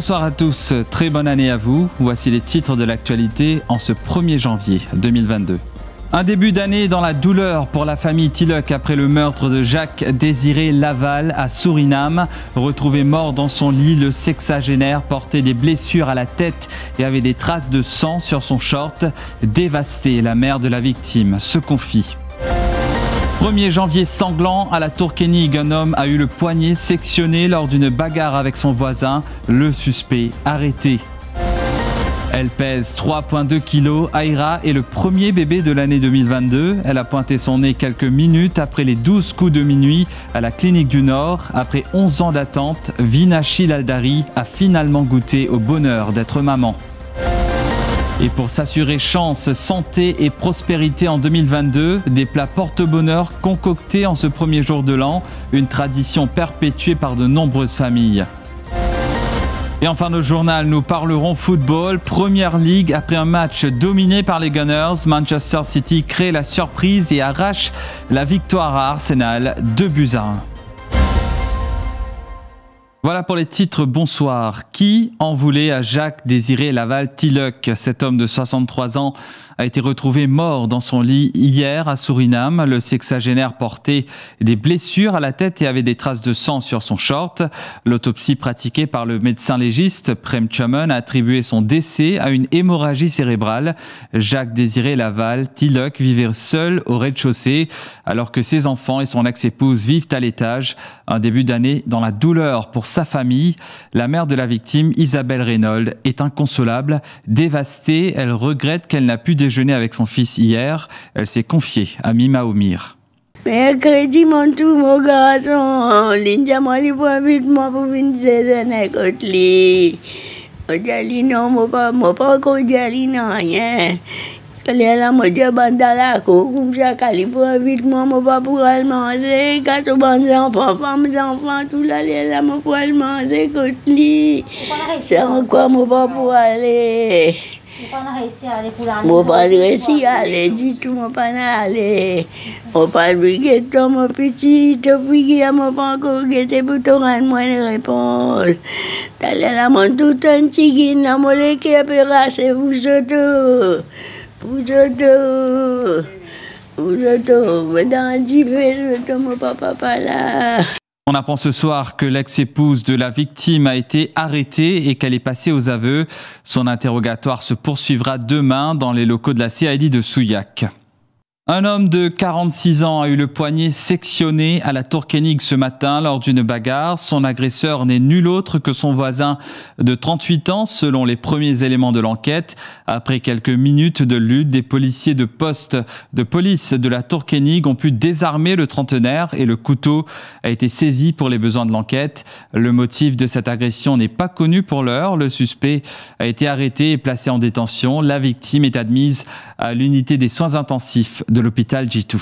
Bonsoir à tous, très bonne année à vous. Voici les titres de l'actualité en ce 1er janvier 2022. Un début d'année dans la douleur pour la famille Tilloch après le meurtre de Jacques-Désiré Laval à Suriname. Retrouvé mort dans son lit, le sexagénaire portait des blessures à la tête et avait des traces de sang sur son short. Dévastée, la mère de la victime se confie. 1er janvier sanglant, à la Tour-Kénig, un homme a eu le poignet sectionné lors d'une bagarre avec son voisin. Le suspect arrêté. Elle pèse 3,2 kg. Aïra est le premier bébé de l'année 2022. Elle a pointé son nez quelques minutes après les 12 coups de minuit à la clinique du Nord. Après 11 ans d'attente, Vinachi Laldari a finalement goûté au bonheur d'être maman. Et pour s'assurer chance, santé et prospérité en 2022, des plats porte-bonheur concoctés en ce premier jour de l'an, une tradition perpétuée par de nombreuses familles. Et en fin de journal, nous parlerons football. Première Ligue, après un match dominé par les Gunners, Manchester City crée la surprise et arrache la victoire à Arsenal, 2-1. Voilà pour les titres, bonsoir. Qui en voulait à Jacques-Désiré Laval Tilloch? Cet homme de 63 ans a été retrouvé mort dans son lit hier à Suriname. Le sexagénaire portait des blessures à la tête et avait des traces de sang sur son short. L'autopsie pratiquée par le médecin légiste Prem Chaman a attribué son décès à une hémorragie cérébrale. Jacques-Désiré Laval Tilloch vivait seul au rez-de-chaussée alors que ses enfants et son ex-épouse vivent à l'étage. Un début d'année dans la douleur pour sa famille. La mère de la victime, Isabelle Reynolds, est inconsolable. Dévastée, elle regrette qu'elle n'a pu déjeuner avec son fils hier. Elle s'est confiée à Mima Oumir. Mercredi, mon tout, mon garçon, l'india m'a dit pour vite, moi, pour venir de côté. Aujourd'hui, non, moi, pas encore aujourd'hui, non, rien. Quand elle m'a dit, bandala, comme ça, qu'elle pour vite, moi, pas pour aller manger. Quand on mange enfants, femmes, enfants, tout là, elle m'a pour aller manger, côté. C'est encore, moi, pas pour aller. Mon pas réussi à aller du tout, mon pas aller. Mon pas briguer mon petit, depuis qu'il m'a pas encore guetté pour te rendre moi une réponse. T'as là mon tout un petit guine, la molle qui a pérassé, vous autres. Mais dans 10 minutes, mon papa pas là. On apprend ce soir que l'ex-épouse de la victime a été arrêtée et qu'elle est passée aux aveux. Son interrogatoire se poursuivra demain dans les locaux de la CID de Souillac. Un homme de 46 ans a eu le poignet sectionné à la Tour-Kénig ce matin lors d'une bagarre. Son agresseur n'est nul autre que son voisin de 38 ans, selon les premiers éléments de l'enquête. Après quelques minutes de lutte, des policiers de poste de police de la Tour-Kénig ont pu désarmer le trentenaire et le couteau a été saisi pour les besoins de l'enquête. Le motif de cette agression n'est pas connu pour l'heure. Le suspect a été arrêté et placé en détention. La victime est admise à l'unité des soins intensifs de l'hôpital Jitu.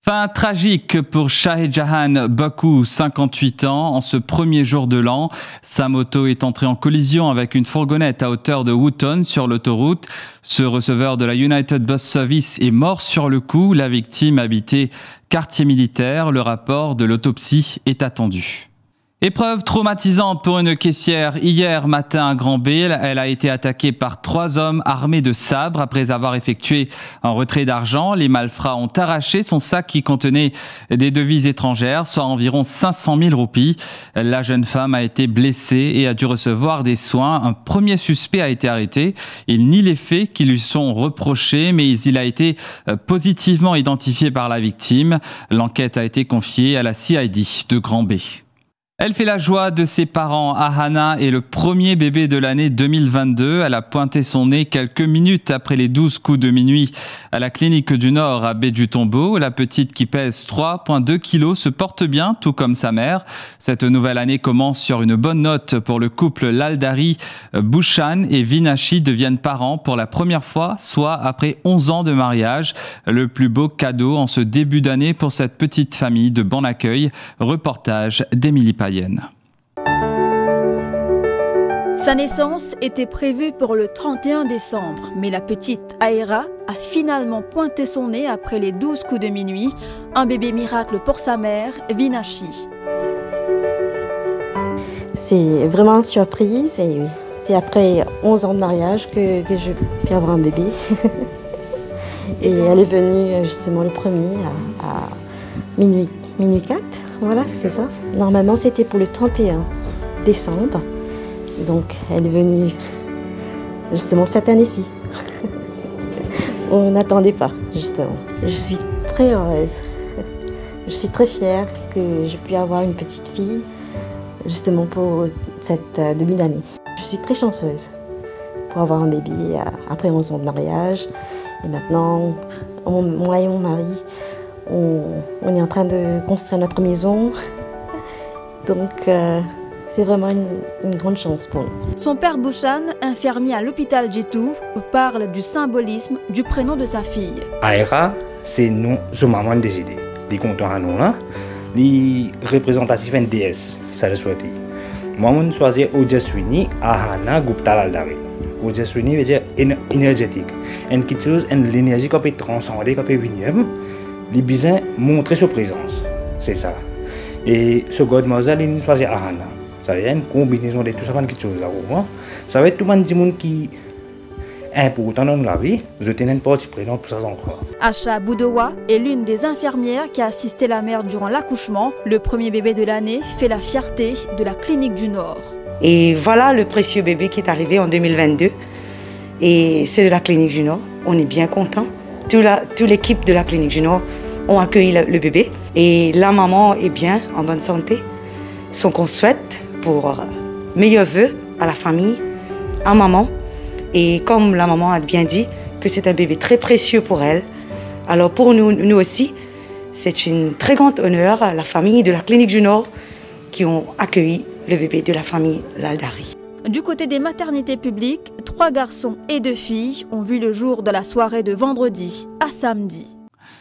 Fin tragique pour Shahjahan Bakou, 58 ans. En ce premier jour de l'an, sa moto est entrée en collision avec une fourgonnette à hauteur de Wooton sur l'autoroute. Ce receveur de la United Bus Service est mort sur le coup. La victime habitait quartier militaire. Le rapport de l'autopsie est attendu. Épreuve traumatisante pour une caissière hier matin à Grand-B. Elle a été attaquée par 3 hommes armés de sabres après avoir effectué un retrait d'argent. Les malfrats ont arraché son sac qui contenait des devises étrangères, soit environ 500 000 roupies. La jeune femme a été blessée et a dû recevoir des soins. Un premier suspect a été arrêté. Il nie les faits qui lui sont reprochés, mais il a été positivement identifié par la victime. L'enquête a été confiée à la CID de Grand-B. Elle fait la joie de ses parents. Ahana est le premier bébé de l'année 2022. Elle a pointé son nez quelques minutes après les 12 coups de minuit à la clinique du Nord à Baie-du-Tombeau. La petite qui pèse 3,2 kg se porte bien, tout comme sa mère. Cette nouvelle année commence sur une bonne note pour le couple Laldari. Bouchan et Vinachi deviennent parents pour la première fois, soit après 11 ans de mariage. Le plus beau cadeau en ce début d'année pour cette petite famille de bon accueil. Reportage d'Émilie Payen. Sa naissance était prévue pour le 31 décembre, mais la petite Aïra a finalement pointé son nez après les 12 coups de minuit. Un bébé miracle pour sa mère, Vinachi. C'est vraiment une surprise et c'est après 11 ans de mariage que je puis avoir un bébé. Et elle est venue justement le premier à minuit 4, voilà, c'est ça. Normalement, c'était pour le 31 décembre, donc elle est venue justement cette année-ci. On n'attendait pas, justement. Je suis très heureuse, je suis très fière que je puisse avoir une petite fille, justement pour cette début d'année. Je suis très chanceuse pour avoir un bébé après 11 ans de mariage. Et maintenant, moi et mon mari, on est en train de construire notre maison. Donc, c'est vraiment une grande chance pour nous. Son père Bouchan, infirmier à l'hôpital Jitou, parle du symbolisme du prénom de sa fille. Aira, c'est nous, son maman décédée. Les comptons à nous là, les représentatifs d'une déesse, ça le souhaitait. Moi, je choisis Ojaswini Ahana Gupta Laldari. Ojaswini veut dire énergétique. Quelque chose, l'énergie qu'on peut transcender, qu'on peut venir, les besoins montrer sa présence. C'est ça. Et ce Godmother, il choisit Ahana. Ça veut dire une combinaison de tout ça, quelque chose là. Ça va être tout le monde qui est important dans la vie. Je tiens une partie prenante pour ça encore. Asha Boudowa est l'une des infirmières qui a assisté la mère durant l'accouchement. Le premier bébé de l'année fait la fierté de la clinique du Nord. Et voilà le précieux bébé qui est arrivé en 2022. Et c'est de la clinique du Nord. On est bien content. Toute l'équipe de la clinique du Nord ont accueilli le bébé. Et la maman est bien, en bonne santé. Ce qu'on souhaite pour meilleurs vœux à la famille, à maman. Et comme la maman a bien dit, que c'est un bébé très précieux pour elle. Alors pour nous aussi, c'est une très grande honneur à la famille de la clinique du Nord qui ont accueilli le bébé de la famille Laldari. Du côté des maternités publiques, 3 garçons et 2 filles ont vu le jour de la soirée de vendredi à samedi.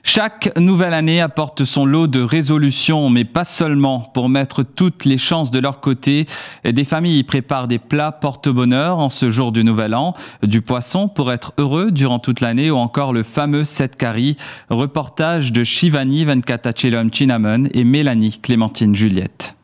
Chaque nouvelle année apporte son lot de résolutions, mais pas seulement. Pour mettre toutes les chances de leur côté, des familles y préparent des plats porte-bonheur en ce jour du Nouvel An, du poisson pour être heureux durant toute l'année ou encore le fameux set curry. Reportage de Shivani Venkatachelom Chinaman et Mélanie Clémentine Juliette.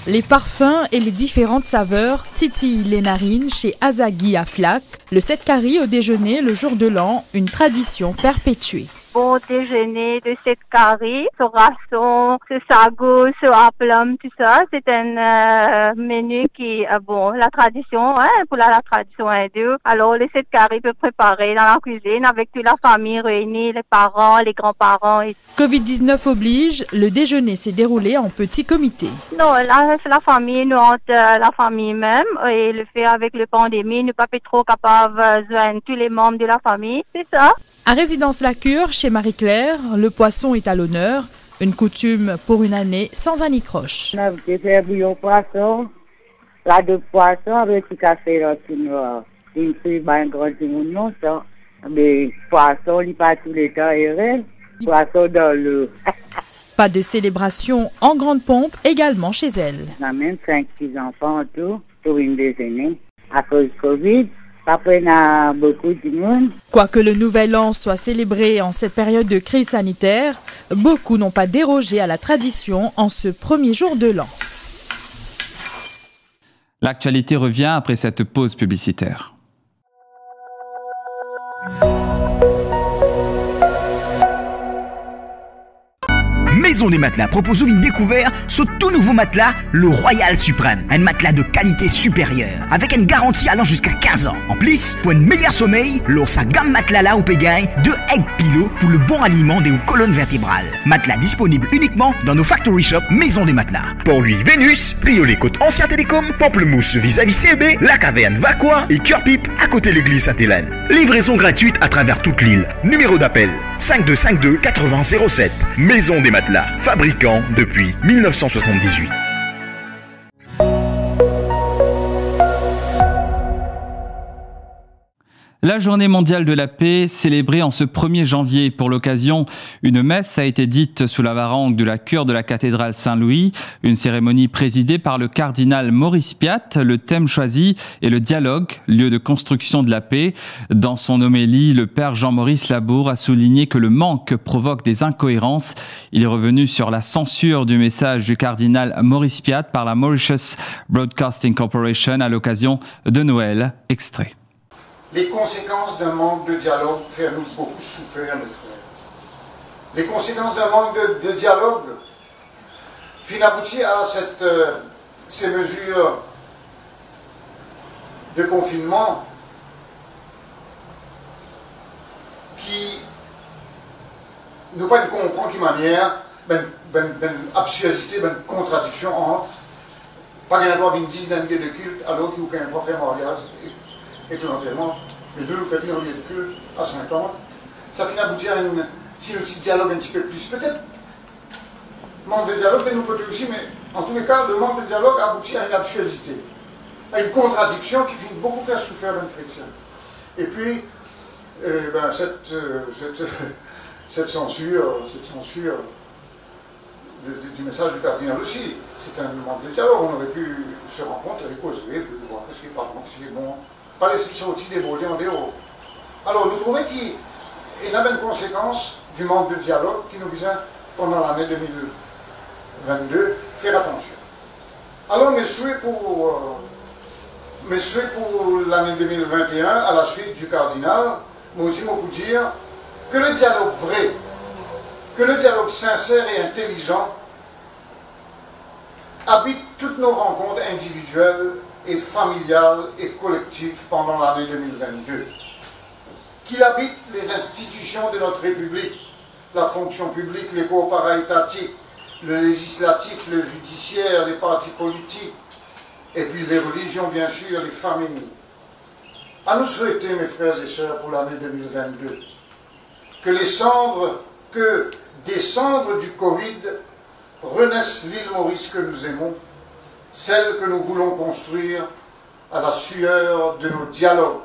Les parfums et les différentes saveurs titillent les narines chez Azaghi à Flac. Le set curry au déjeuner le jour de l'an, une tradition perpétuée. Bon déjeuner de set curry, ce rasson, ce sago, ce aplam, tout ça, c'est un menu qui, bon, la tradition, pour la tradition hindoue. Alors, le set curry peut préparer dans la cuisine avec toute la famille réunie, les parents, les grands-parents. Covid-19 oblige, le déjeuner s'est déroulé en petit comité. Non, là, c'est la famille, nous, entre la famille même, et le fait avec la pandémie, nous pas trop capables de joindre tous les membres de la famille, c'est ça. À Résidence La Cure, chez Marie-Claire, le poisson est à l'honneur. Une coutume pour une année sans anicroche. On a fait bouillon poisson, la de poisson avec du café dans tout noir. Une fille, un grand non, ça. Mais poisson, il pas tous les temps, poisson dans l'eau. Pas de célébration en grande pompe également chez elle. On a même 5 petits-enfants en tout pour une déjeuner. À cause du Covid, après, on a beaucoup de monde. Quoique le Nouvel An soit célébré en cette période de crise sanitaire, beaucoup n'ont pas dérogé à la tradition en ce premier jour de l'an. L'actualité revient après cette pause publicitaire. Maison des Matelas propose une découverte sur tout nouveau matelas, le Royal Suprême. Un matelas de qualité supérieure, avec une garantie allant jusqu'à 15 ans. En plus, pour un meilleur sommeil, lors sa gamme matelas là au Pégain, 2 egg pillows pour le bon aliment des colonnes vertébrales. Matelas disponible uniquement dans nos factory shops Maison des Matelas. Port-Louis Vénus, Triolet Côte Ancien Télécom, Pamplemousse vis-à-vis CB, La Caverne Vacois et Cœur-Pipe à côté de l'église Sainte-Hélène. Livraison gratuite à travers toute l'île. Numéro d'appel 5252 80 07. Maison des Matelas, fabricant depuis 1978. La journée mondiale de la paix, célébrée en ce 1er janvier. Pour l'occasion, une messe a été dite sous la varangue de la cure de la cathédrale Saint-Louis. Une cérémonie présidée par le cardinal Maurice Piat. Le thème choisi est le dialogue, lieu de construction de la paix. Dans son homélie, le père Jean-Maurice Labour a souligné que le manque provoque des incohérences. Il est revenu sur la censure du message du cardinal Maurice Piat par la Mauritius Broadcasting Corporation à l'occasion de Noël. Extrait. Les conséquences d'un manque de dialogue font nous beaucoup souffrir, mes frères. Les conséquences d'un manque de dialogue finissent aboutir à ces mesures de confinement qui nous pas comprendre qui manière, absurdité, contradiction entre pas qu'il y a une dizaine de cultes alors qu'il n'y a pas faire mariage. Et tout l'enterrement, les deux, vous faites un lieu de culte à 50, ça finit à aboutir à si un petit dialogue un petit peu plus. Peut-être manque de dialogue de nos côtés aussi, mais en tous les cas, le manque de dialogue aboutit à une absurdité, à une contradiction qui finit beaucoup faire souffrir d'un chrétien. Et puis, cette censure du message du cardinal aussi, c'est un manque de dialogue. On aurait pu se rencontrer, causer, puis voir ce qui est pas bon, ce qui est bon. Pas laisser sortir des beautés en dehors. Alors, nous trouvons qu'il y a une conséquence du manque de dialogue qui nous vient pendant l'année 2022, faire attention. Alors, mes souhaits pour l'année 2021, à la suite du cardinal, moi aussi, moi pour dire que le dialogue vrai, que le dialogue sincère et intelligent habite toutes nos rencontres individuelles et familiales et collectives pendant l'année 2022. Qu'il habite les institutions de notre République, la fonction publique, les corps para-étatiques, le législatif, le judiciaire, les partis politiques, et puis les religions bien sûr, les familles. À nous souhaiter, mes frères et sœurs, pour l'année 2022, que des cendres du Covid renaisse l'île Maurice que nous aimons, celle que nous voulons construire à la sueur de nos dialogues.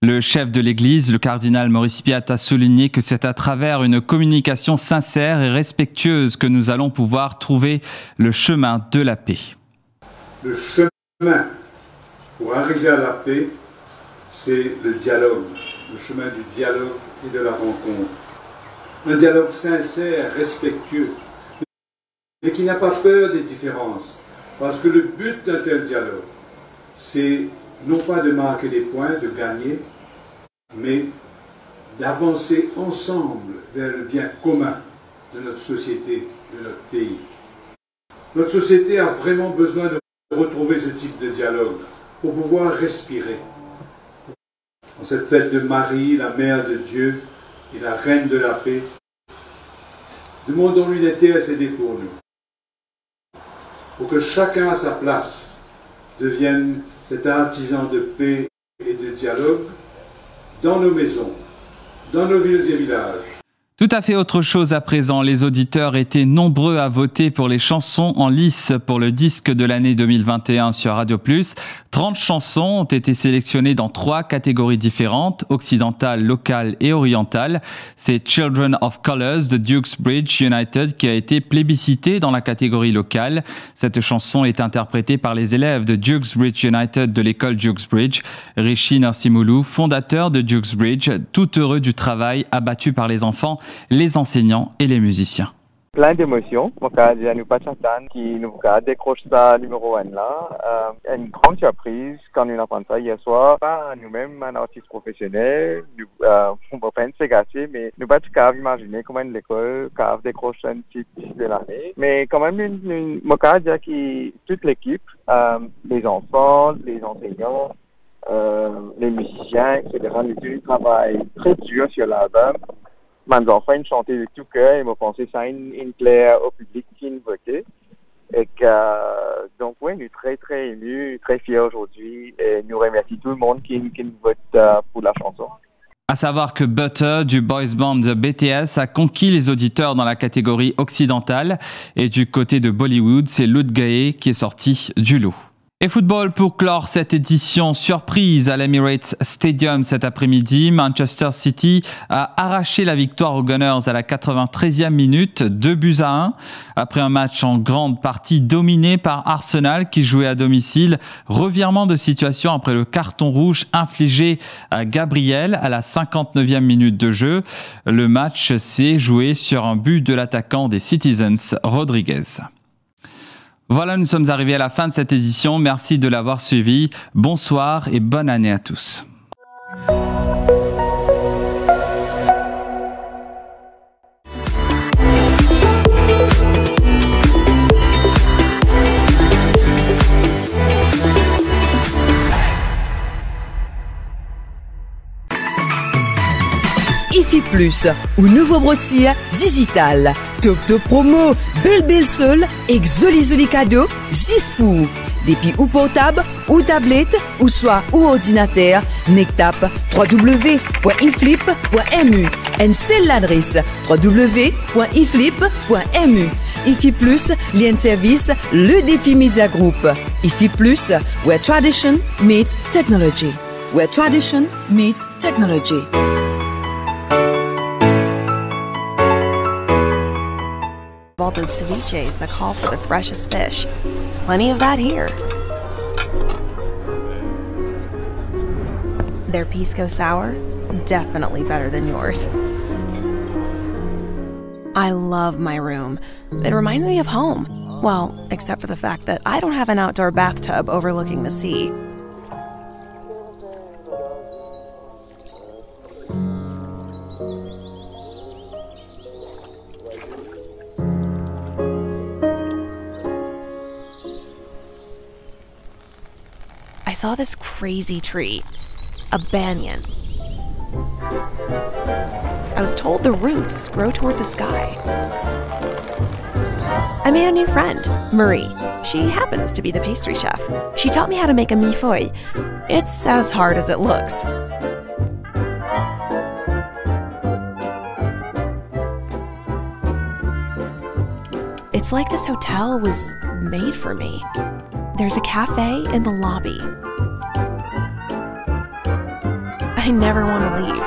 Le chef de l'Église, le cardinal Maurice Piat, a souligné que c'est à travers une communication sincère et respectueuse que nous allons pouvoir trouver le chemin de la paix. Le chemin pour arriver à la paix, c'est le dialogue, le chemin du dialogue et de la rencontre. Un dialogue sincère, respectueux, mais qui n'a pas peur des différences. Parce que le but d'un tel dialogue, c'est non pas de marquer des points, de gagner, mais d'avancer ensemble vers le bien commun de notre société, de notre pays. Notre société a vraiment besoin de retrouver ce type de dialogue pour pouvoir respirer. En cette fête de Marie, la Mère de Dieu et la Reine de la paix, demandons-lui d'intercéder pour nous, pour que chacun à sa place devienne cet artisan de paix et de dialogue dans nos maisons, dans nos villes et villages. Tout à fait autre chose à présent. Les auditeurs étaient nombreux à voter pour les chansons en lice pour le disque de l'année 2021 sur Radio Plus. 30 chansons ont été sélectionnées dans 3 catégories différentes, occidentale, locale et orientale. C'est Children of Colours de Dukes Bridge United qui a été plébiscité dans la catégorie locale. Cette chanson est interprétée par les élèves de Dukes Bridge United de l'école Dukes Bridge. Rishi Narsimulu, fondateur de Dukes Bridge, tout heureux du travail abattu par les enfants, les enseignants et les musiciens. Plein d'émotions. Mon cas, nous pas chantant qui nous décroche ça numéro 1 là. Une grande surprise quand nous avons ça hier soir. Pas nous-mêmes, un artiste professionnel, on va pas se gâcher, mais nous pas capable imaginer comment l'école capable décrocher un titre de l'année. Mais quand même, mon cas, qui toute l'équipe, les enfants, les enseignants, les musiciens, etc. Nous travaillent très dur sur l'album. Mes enfants ils chantaient de tout cœur et m'ont pensé ça une plaire au public qui nous votait. Et donc oui, nous sommes très émus, très fiers aujourd'hui et nous remercions tout le monde qui nous vote pour la chanson. À savoir que Butter du boys band BTS a conquis les auditeurs dans la catégorie occidentale et du côté de Bollywood, c'est Lut Gaye qui est sorti du lot. Et football pour clore cette édition surprise à l'Emirates Stadium cet après-midi. Manchester City a arraché la victoire aux Gunners à la 93e minute, 2-1. Après un match en grande partie dominé par Arsenal qui jouait à domicile. Revirement de situation après le carton rouge infligé à Gabriel à la 59e minute de jeu. Le match s'est joué sur un but de l'attaquant des Citizens, Rodriguez. Voilà, nous sommes arrivés à la fin de cette édition. Merci de l'avoir suivi. Bonsoir et bonne année à tous. IFI Plus, ou nouveau brossier digital. Top promo, belle seule, exoli cadeau, 6 pour. Depuis ou portable, ou tablette, ou soit ou ordinateur, nectap www.iflip.mu. Et c'est l'adresse www.iflip.mu. IFI Plus, lien service, le défi Media Group. IFI Plus, where tradition meets technology. Where tradition meets technology. All those ceviches that call for the freshest fish. Plenty of that here. Their pisco sour, definitely better than yours. I love my room. It reminds me of home. Well, except for the fact that I don't have an outdoor bathtub overlooking the sea. I saw this crazy tree, a banyan. I was told the roots grow toward the sky. I made a new friend, Marie. She happens to be the pastry chef. She taught me how to make a millefeuille. It's as hard as it looks. It's like this hotel was made for me. There's a cafe in the lobby. I never want to leave.